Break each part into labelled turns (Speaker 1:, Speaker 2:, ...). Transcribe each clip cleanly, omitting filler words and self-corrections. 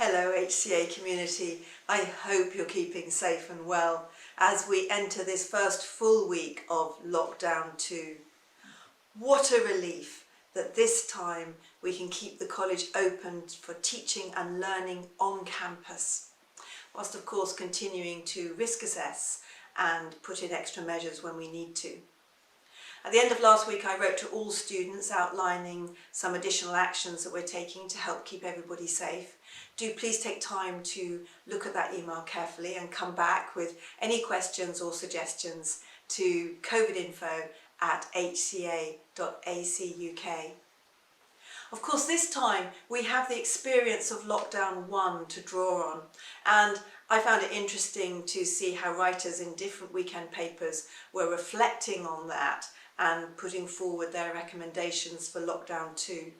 Speaker 1: Hello HCA community, I hope you're keeping safe and well as we enter this first full week of lockdown 2. What a relief that this time we can keep the college open for teaching and learning on campus, whilst of course continuing to risk assess and put in extra measures when we need to. At the end of last week I wrote to all students outlining some additional actions that we're taking to help keep everybody safe. Do please take time to look at that email carefully and come back with any questions or suggestions to covidinfo@hca.ac.uk. Of course, this time we have the experience of lockdown 1 to draw on, and I found it interesting to see how writers in different weekend papers were reflecting on that and putting forward their recommendations for lockdown 2.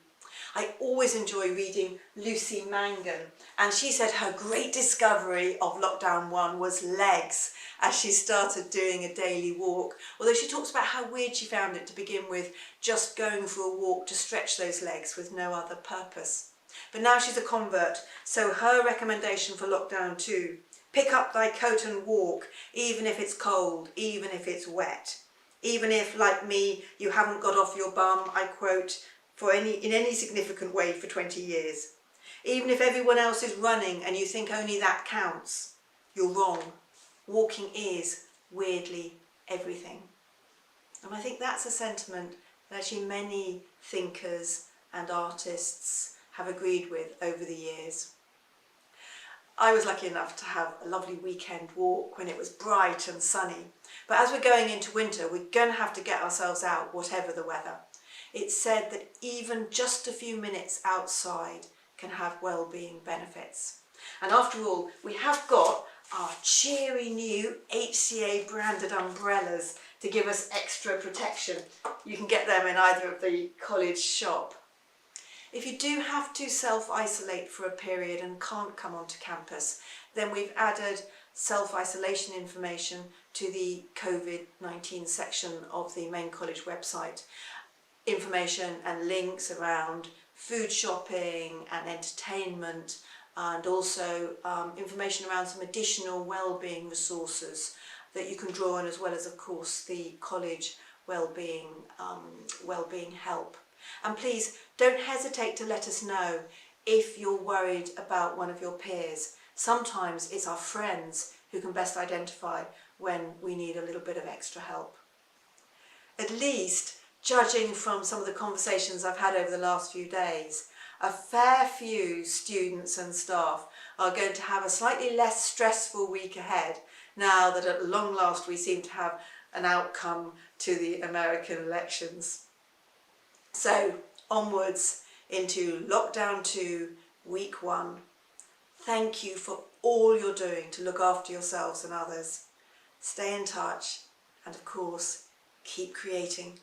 Speaker 1: I always enjoy reading Lucy Mangan, and she said her great discovery of lockdown 1 was legs as she started doing a daily walk, although she talks about how weird she found it to begin with, just going for a walk to stretch those legs with no other purpose. But now she's a convert, so her recommendation for lockdown 2, pick up thy coat and walk, even if it's cold, even if it's wet. Even if, like me, you haven't got off your bum, I quote, in any significant way for 20 years. Even if everyone else is running and you think only that counts, you're wrong. Walking is, weirdly, everything. And I think that's a sentiment that actually many thinkers and artists have agreed with over the years. I was lucky enough to have a lovely weekend walk when it was bright and sunny. But as we're going into winter, we're going to have to get ourselves out, whatever the weather. It's said that even just a few minutes outside can have well-being benefits. And after all, we have got our cheery new HCA branded umbrellas to give us extra protection. You can get them in either of the college shop. If you do have to self-isolate for a period and can't come onto campus, then we've added self-isolation information to the COVID-19 section of the main college website. Information and links around food shopping and entertainment, and also information around some additional wellbeing resources that you can draw on, as well as of course the college wellbeing help. And please don't hesitate to let us know if you're worried about one of your peers. Sometimes it's our friends who can best identify when we need a little bit of extra help. At least, judging from some of the conversations I've had over the last few days, a fair few students and staff are going to have a slightly less stressful week ahead now that at long last we seem to have an outcome to the American elections. So, onwards into lockdown 2, week 1. Thank you for all you're doing to look after yourselves and others. Stay in touch and of course, keep creating.